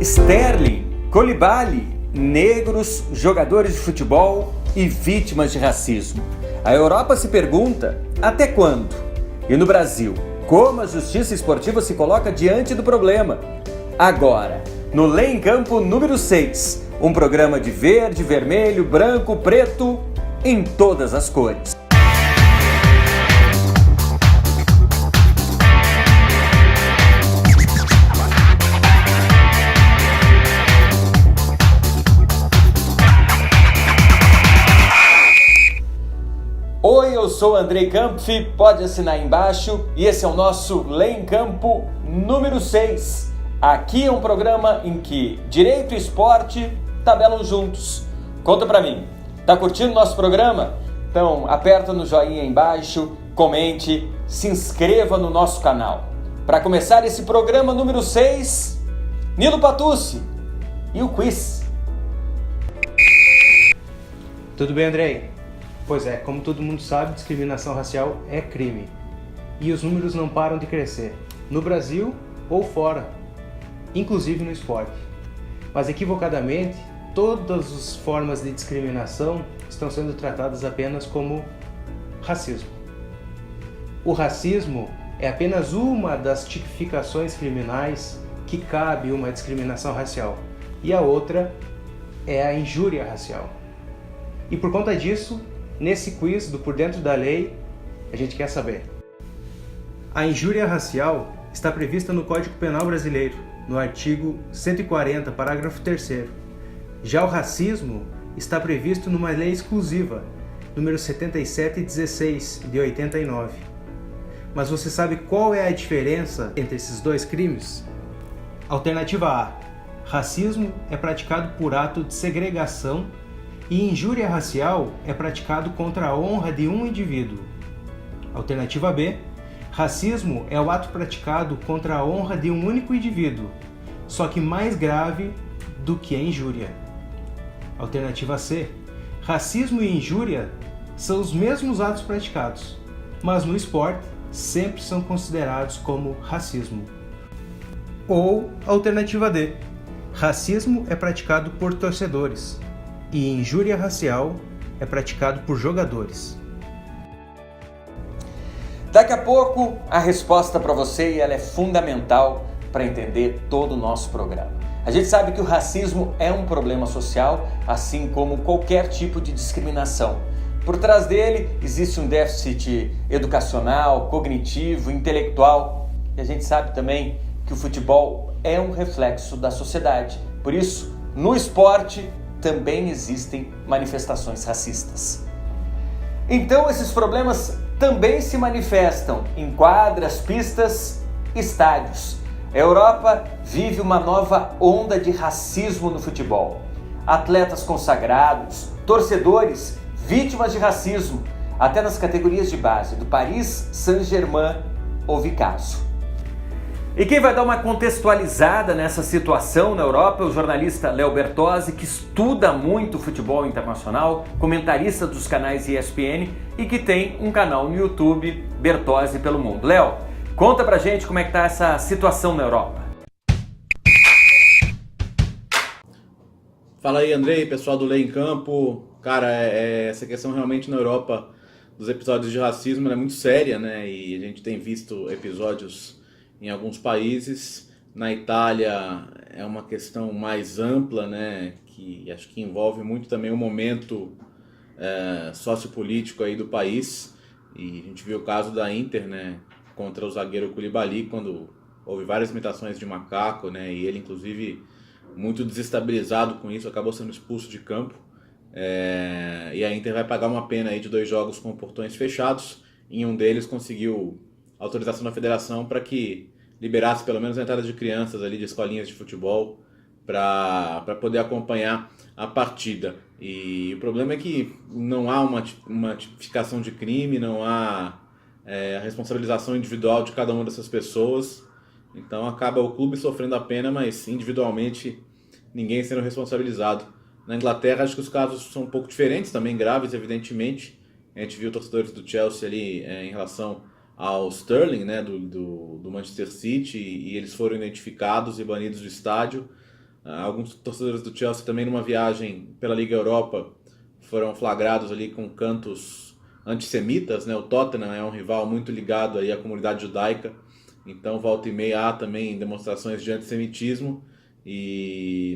Sterling, Koulibaly, negros, jogadores de futebol e vítimas de racismo. A Europa se pergunta, até quando? E no Brasil, como a justiça esportiva se coloca diante do problema? Agora, no Lê em Campo número 6, um programa de verde, vermelho, branco, preto, em todas as cores. Oi, eu sou Andrei Kampf, pode assinar aí embaixo, e esse é o nosso Lê em Campo número 6. Aqui é um programa em que direito e esporte tabelam juntos. Conta pra mim, tá curtindo o nosso programa? Então aperta no joinha aí embaixo, comente, se inscreva no nosso canal. Para começar esse programa número 6, Nilo Patucci e o quiz. Tudo bem, Andrei? Pois é, como todo mundo sabe, discriminação racial é crime. E os números não param de crescer, no Brasil ou fora, inclusive no esporte. Mas equivocadamente, todas as formas de discriminação estão sendo tratadas apenas como racismo. O racismo é apenas uma das tipificações criminais que cabe uma discriminação racial, e a outra é a injúria racial. E por conta disso, nesse quiz do Por Dentro da Lei, a gente quer saber. A injúria racial está prevista no Código Penal Brasileiro, no artigo 140, parágrafo 3º. Já o racismo está previsto numa lei exclusiva, número 7716, de 89. Mas você sabe qual é a diferença entre esses dois crimes? Alternativa A. Racismo é praticado por ato de segregação e injúria racial é praticado contra a honra de um indivíduo. Alternativa B. Racismo é o ato praticado contra a honra de um único indivíduo, só que mais grave do que a injúria. Alternativa C. Racismo e injúria são os mesmos atos praticados, mas no esporte sempre são considerados como racismo. Ou alternativa D. Racismo é praticado por torcedores e injúria racial é praticado por jogadores. Daqui a pouco a resposta para você, e ela é fundamental para entender todo o nosso programa. A gente sabe que o racismo é um problema social, assim como qualquer tipo de discriminação. Por trás dele existe um déficit educacional, cognitivo, intelectual, e a gente sabe também que o futebol é um reflexo da sociedade. Por isso, no esporte também existem manifestações racistas. Então esses problemas também se manifestam em quadras, pistas, estádios. A Europa vive uma nova onda de racismo no futebol. Atletas consagrados, torcedores, vítimas de racismo, até nas categorias de base do Paris Saint-Germain houve caso. E quem vai dar uma contextualizada nessa situação na Europa é o jornalista Léo Bertozzi, que estuda muito futebol internacional, comentarista dos canais ESPN e que tem um canal no YouTube, Bertozzi pelo Mundo. Léo, conta pra gente como é que tá essa situação na Europa. Fala aí, Andrei, pessoal do Lê em Campo. Cara, essa questão realmente na Europa dos episódios de racismo é muito séria, né? E a gente tem visto episódios em alguns países. Na Itália é uma questão mais ampla, né? Que acho que envolve muito também o momento sociopolítico aí do país. E a gente viu o caso da Inter, né? Contra o zagueiro Koulibaly, quando houve várias imitações de macaco, né? E ele, inclusive, muito desestabilizado com isso, acabou sendo expulso de campo. E a Inter vai pagar uma pena aí de 2 jogos com portões fechados. Em um deles conseguiu autorização da federação para que liberasse pelo menos a entrada de crianças ali de escolinhas de futebol para poder acompanhar a partida. E o problema é que não há uma tipificação de crime, não há a responsabilização individual de cada uma dessas pessoas. Então acaba o clube sofrendo a pena, mas individualmente ninguém sendo responsabilizado. Na Inglaterra acho que os casos são um pouco diferentes, também graves evidentemente. A gente viu torcedores do Chelsea ali em relação ao Sterling, né, do Manchester City, e eles foram identificados e banidos do estádio. Alguns torcedores do Chelsea também numa viagem pela Liga Europa foram flagrados ali com cantos antissemitas, né? O Tottenham é um rival muito ligado aí à comunidade judaica, então volta e meia há também demonstrações de antissemitismo,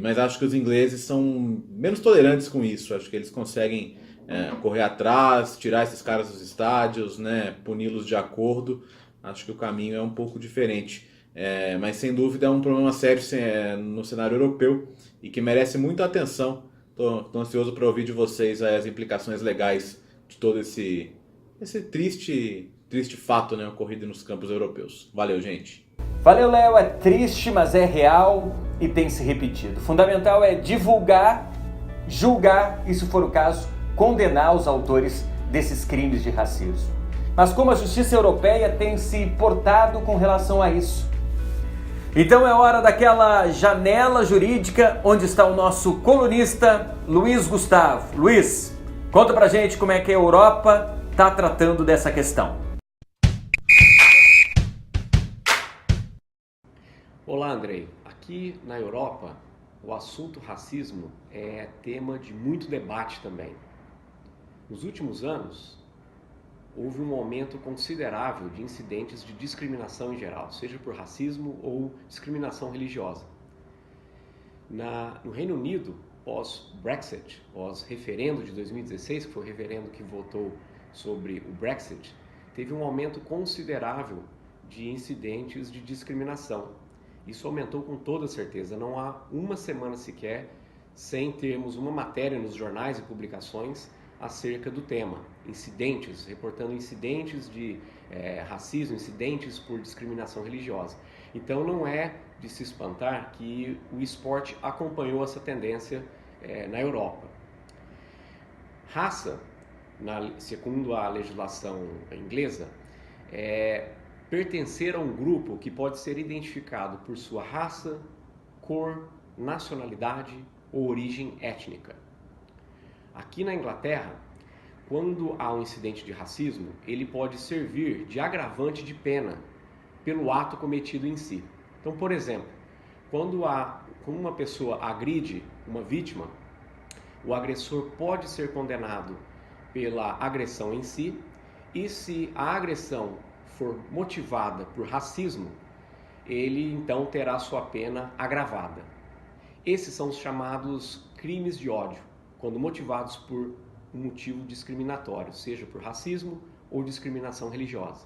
mas acho que os ingleses são menos tolerantes com isso, acho que eles conseguem correr atrás, tirar esses caras dos estádios, né? Puni-los de acordo, acho que o caminho é um pouco diferente. Mas sem dúvida é um problema sério no cenário europeu e que merece muita atenção. Estou ansioso para ouvir de vocês as implicações legais de todo esse triste fato, né, ocorrido nos campos europeus. Valeu, gente. Valeu, Léo. É triste, mas é real e tem se repetido. O fundamental é divulgar, julgar e, se for o caso, condenar os autores desses crimes de racismo. Mas como a justiça europeia tem se portado com relação a isso? Então é hora daquela janela jurídica onde está o nosso colunista Luiz Gustavo. Luiz, conta pra gente como é que a Europa está tratando dessa questão. Olá, Andrei. Aqui na Europa, o assunto racismo é tema de muito debate também. Nos últimos anos, houve um aumento considerável de incidentes de discriminação em geral, seja por racismo ou discriminação religiosa. No Reino Unido, pós-Brexit, pós-referendo de 2016, que foi o referendo que votou sobre o Brexit, teve um aumento considerável de incidentes de discriminação. Isso aumentou com toda certeza. Não há uma semana sequer sem termos uma matéria nos jornais e publicações acerca do tema, reportando incidentes de racismo, incidentes por discriminação religiosa. Então não é de se espantar que o esporte acompanhou essa tendência na Europa. Raça, segundo a legislação inglesa, pertencer a um grupo que pode ser identificado por sua raça, cor, nacionalidade ou origem étnica. Aqui na Inglaterra, quando há um incidente de racismo, ele pode servir de agravante de pena pelo ato cometido em si. Então, por exemplo, quando uma pessoa agride uma vítima, o agressor pode ser condenado pela agressão em si, e se a agressão for motivada por racismo, ele então terá sua pena agravada. Esses são os chamados crimes de ódio, quando motivados por um motivo discriminatório, seja por racismo ou discriminação religiosa.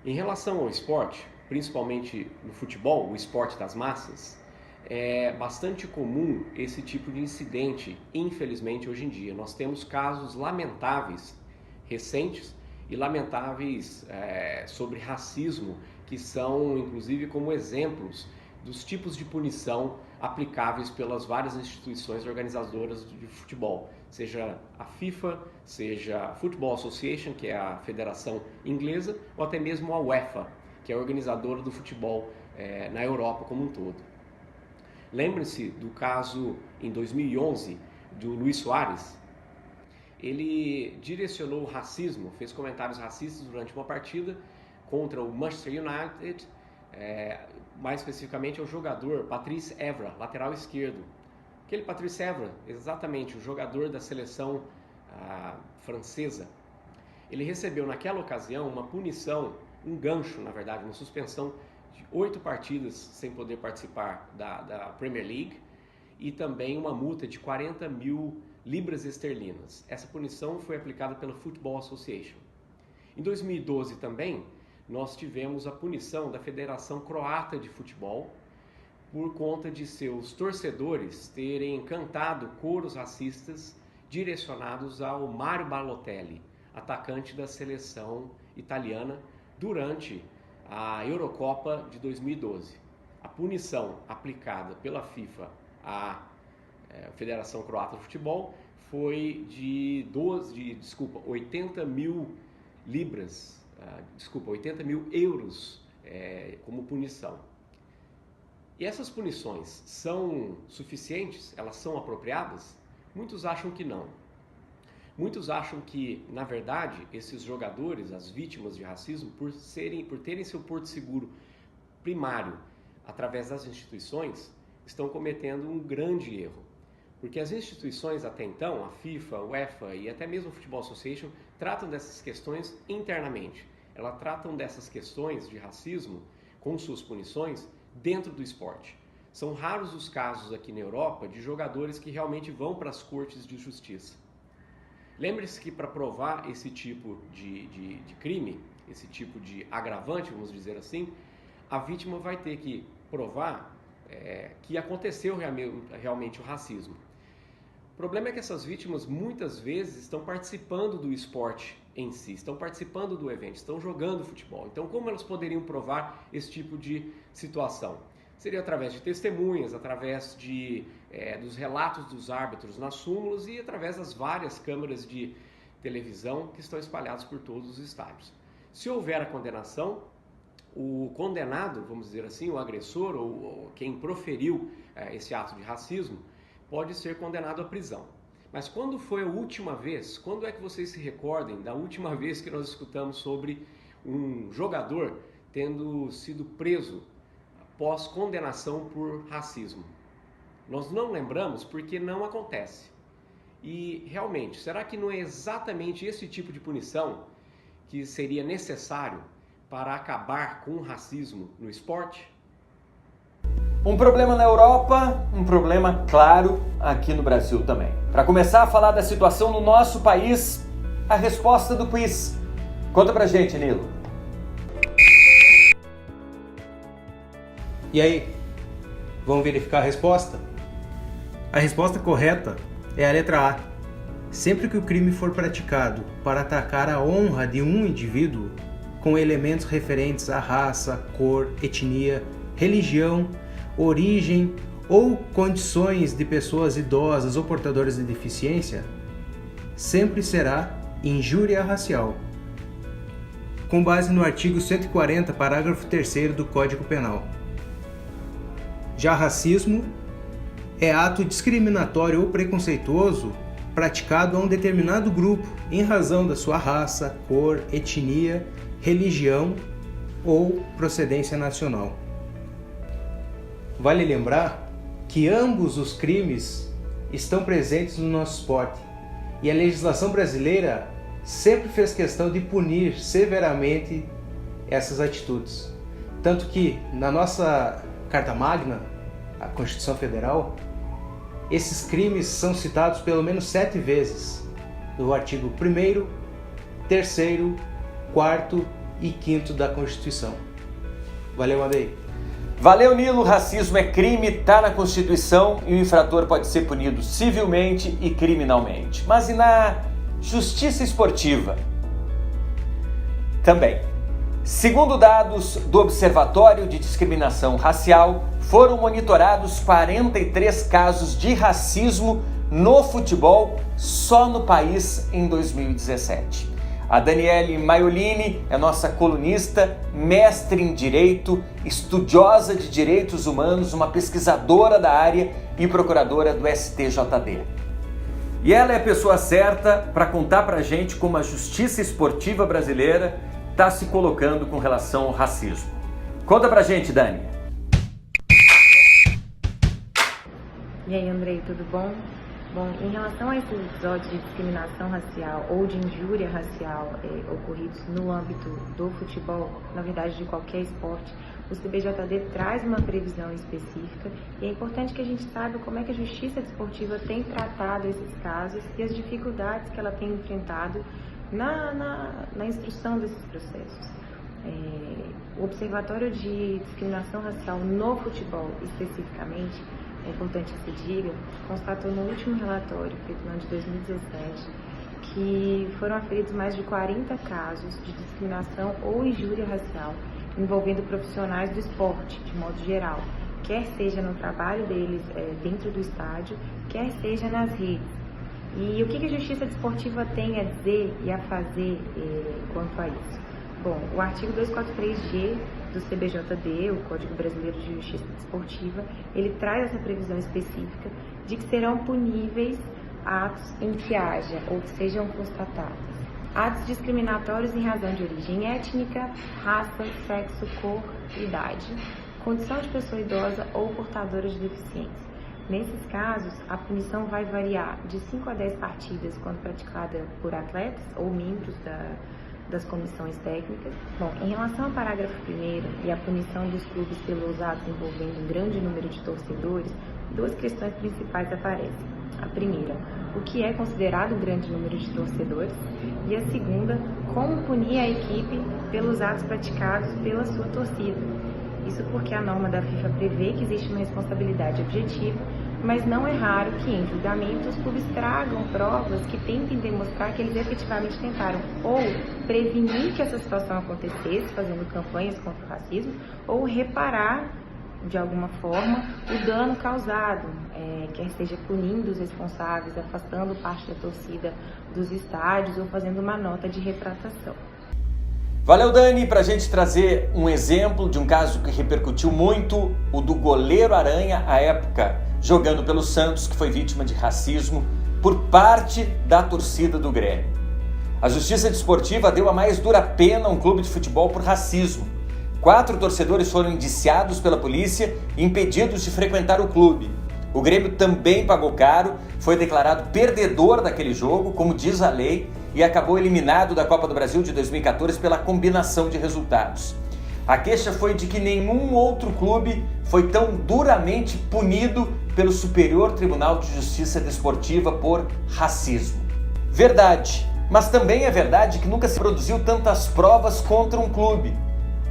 Em relação ao esporte, principalmente no futebol, o esporte das massas, é bastante comum esse tipo de incidente, infelizmente, hoje em dia. Nós temos casos lamentáveis, recentes, e lamentáveis sobre racismo, que são, inclusive, como exemplos dos tipos de punição aplicáveis pelas várias instituições organizadoras de futebol, seja a FIFA, seja a Football Association, que é a federação inglesa, ou até mesmo a UEFA, que é a organizadora do futebol na Europa como um todo. Lembre-se do caso em 2011 do Luis Soares. Ele direcionou o racismo, fez comentários racistas durante uma partida contra o Manchester United, mais especificamente ao jogador Patrice Evra, lateral esquerdo. Aquele Patrice Evra, exatamente, o jogador da seleção francesa. Ele recebeu naquela ocasião uma punição, um gancho, na verdade, uma suspensão de 8 partidas sem poder participar da Premier League e também uma multa de 40 mil libras esterlinas. Essa punição foi aplicada pela Football Association. Em 2012 também, nós tivemos a punição da Federação Croata de Futebol por conta de seus torcedores terem cantado coros racistas direcionados ao Mario Balotelli, atacante da seleção italiana, durante a Eurocopa de 2012. A punição aplicada pela FIFA à Federação Croata de Futebol foi de 80 mil libras, 80 mil euros como punição. E essas punições são suficientes? Elas são apropriadas? Muitos acham que não. Muitos acham que, na verdade, esses jogadores, as vítimas de racismo, por terem seu porto seguro primário através das instituições, estão cometendo um grande erro. Porque as instituições até então, a FIFA, a UEFA e até mesmo o Football Association, tratam dessas questões internamente. Elas tratam dessas questões de racismo, com suas punições, dentro do esporte. São raros os casos aqui na Europa de jogadores que realmente vão para as cortes de justiça. Lembre-se que para provar esse tipo de crime, esse tipo de agravante, vamos dizer assim, a vítima vai ter que provar que aconteceu realmente o racismo. O problema é que essas vítimas muitas vezes estão participando do esporte em si, estão participando do evento, estão jogando futebol. Então, como elas poderiam provar esse tipo de situação? Seria através de testemunhas, através dos relatos dos árbitros nas súmulas e através das várias câmeras de televisão que estão espalhadas por todos os estádios. Se houver a condenação, o condenado, vamos dizer assim, o agressor ou quem proferiu esse ato de racismo, pode ser condenado à prisão. Mas quando foi a última vez, quando é que vocês se recordem da última vez que nós escutamos sobre um jogador tendo sido preso após condenação por racismo? Nós não lembramos porque não acontece. E realmente, será que não é exatamente esse tipo de punição que seria necessário para acabar com o racismo no esporte? Um problema na Europa, um problema claro aqui no Brasil também. Para começar a falar da situação no nosso país, a resposta do quiz. Conta pra gente, Nilo. E aí, vamos verificar a resposta? A resposta correta é a letra A. Sempre que o crime for praticado para atacar a honra de um indivíduo, com elementos referentes à raça, cor, etnia, religião, origem ou condições de pessoas idosas ou portadoras de deficiência, sempre será injúria racial, com base no artigo 140, parágrafo 3º do Código Penal. Já racismo é ato discriminatório ou preconceituoso praticado a um determinado grupo em razão da sua raça, cor, etnia, religião ou procedência nacional. Vale lembrar que ambos os crimes estão presentes no nosso esporte e a legislação brasileira sempre fez questão de punir severamente essas atitudes. Tanto que na nossa Carta Magna, a Constituição Federal, esses crimes são citados pelo menos 7 vezes no artigo 1º, 3º, 4º e 5º da Constituição. Valeu, Andrei. Valeu, Nilo. Racismo é crime, tá na Constituição e o infrator pode ser punido civilmente e criminalmente. Mas e na justiça esportiva? Também. Segundo dados do Observatório de Discriminação Racial, foram monitorados 43 casos de racismo no futebol só no país em 2017. A Daniele Maiolini é nossa colunista, mestre em Direito, estudiosa de Direitos Humanos, uma pesquisadora da área e procuradora do STJD. E ela é a pessoa certa para contar para a gente como a justiça esportiva brasileira está se colocando com relação ao racismo. Conta para a gente, Dani. E aí, Andrei, tudo bom? Bom, em relação a esses episódios de discriminação racial ou de injúria racial ocorridos no âmbito do futebol, na verdade de qualquer esporte, o CBJD traz uma previsão específica e é importante que a gente saiba como é que a Justiça Desportiva tem tratado esses casos e as dificuldades que ela tem enfrentado na instrução desses processos. O Observatório de Discriminação Racial no futebol, especificamente, é importante que se diga, constatou no último relatório, feito no ano de 2017, que foram aferidos mais de 40 casos de discriminação ou injúria racial envolvendo profissionais do esporte, de modo geral, quer seja no trabalho deles dentro do estádio, quer seja nas redes. E o que a Justiça Desportiva tem a dizer e a fazer quanto a isso? Bom, o artigo 243G do CBJD, o Código Brasileiro de Justiça Desportiva, ele traz essa previsão específica de que serão puníveis atos em que haja ou que sejam constatados atos discriminatórios em razão de origem étnica, raça, sexo, cor, idade, condição de pessoa idosa ou portadora de deficiência. Nesses casos, a punição vai variar de 5 a 10 partidas quando praticada por atletas ou membros das comissões técnicas. Bom, em relação ao parágrafo 1º e a punição dos clubes pelos atos envolvendo um grande número de torcedores, duas questões principais aparecem. A primeira, o que é considerado um grande número de torcedores? E a segunda, como punir a equipe pelos atos praticados pela sua torcida? Isso porque a norma da FIFA prevê que existe uma responsabilidade objetiva, mas não é raro que em julgamento os clubes tragam provas que tentem demonstrar que eles efetivamente tentaram ou prevenir que essa situação acontecesse, fazendo campanhas contra o racismo, ou reparar de alguma forma o dano causado, quer seja punindo os responsáveis, afastando parte da torcida dos estádios ou fazendo uma nota de retratação. Valeu, Dani, para a gente trazer um exemplo de um caso que repercutiu muito, o do goleiro Aranha, à época jogando pelo Santos, que foi vítima de racismo por parte da torcida do Grêmio. A Justiça Desportiva deu a mais dura pena a um clube de futebol por racismo. 4 torcedores foram indiciados pela polícia e impedidos de frequentar o clube. O Grêmio também pagou caro, foi declarado perdedor daquele jogo, como diz a lei, e acabou eliminado da Copa do Brasil de 2014 pela combinação de resultados. A queixa foi de que nenhum outro clube foi tão duramente punido pelo Superior Tribunal de Justiça Desportiva por racismo. Verdade, mas também é verdade que nunca se produziu tantas provas contra um clube.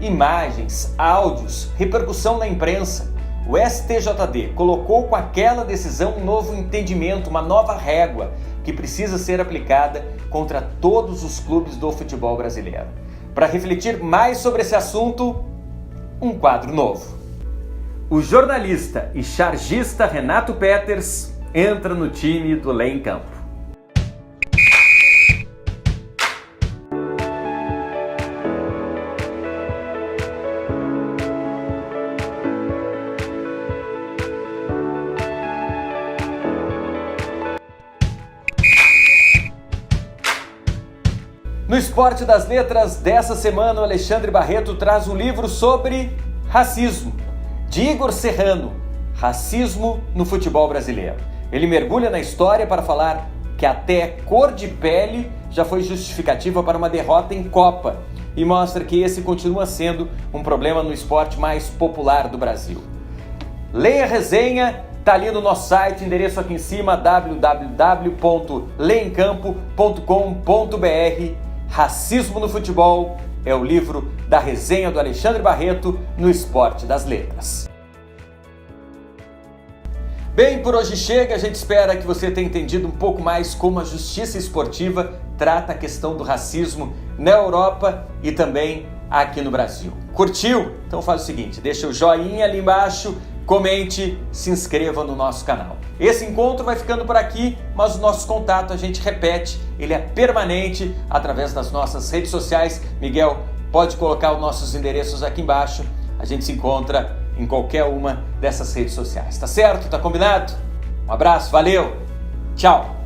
Imagens, áudios, repercussão na imprensa. O STJD colocou com aquela decisão um novo entendimento, uma nova régua que precisa ser aplicada contra todos os clubes do futebol brasileiro. Para refletir mais sobre esse assunto, um quadro novo. O jornalista e chargista Renato Peters entra no time do Lê em Campo. No Esporte das Letras dessa semana, o Alexandre Barreto traz um livro sobre racismo, de Igor Serrano, Racismo no Futebol Brasileiro. Ele mergulha na história para falar que até cor de pele já foi justificativa para uma derrota em Copa e mostra que esse continua sendo um problema no esporte mais popular do Brasil. Leia a resenha, está ali no nosso site, endereço aqui em cima, www.leemcampo.com.br. Racismo no Futebol é o livro da resenha do Alexandre Barreto no Esporte das Letras. Bem, por hoje chega. A gente espera que você tenha entendido um pouco mais como a justiça esportiva trata a questão do racismo na Europa e também aqui no Brasil. Curtiu? Então faz o seguinte, deixa o joinha ali embaixo, comente, se inscreva no nosso canal. Esse encontro vai ficando por aqui, mas o nosso contato a gente repete, ele é permanente através das nossas redes sociais. Miguel, pode colocar os nossos endereços aqui embaixo, a gente se encontra em qualquer uma dessas redes sociais, tá certo? Tá combinado? Um abraço, valeu, tchau!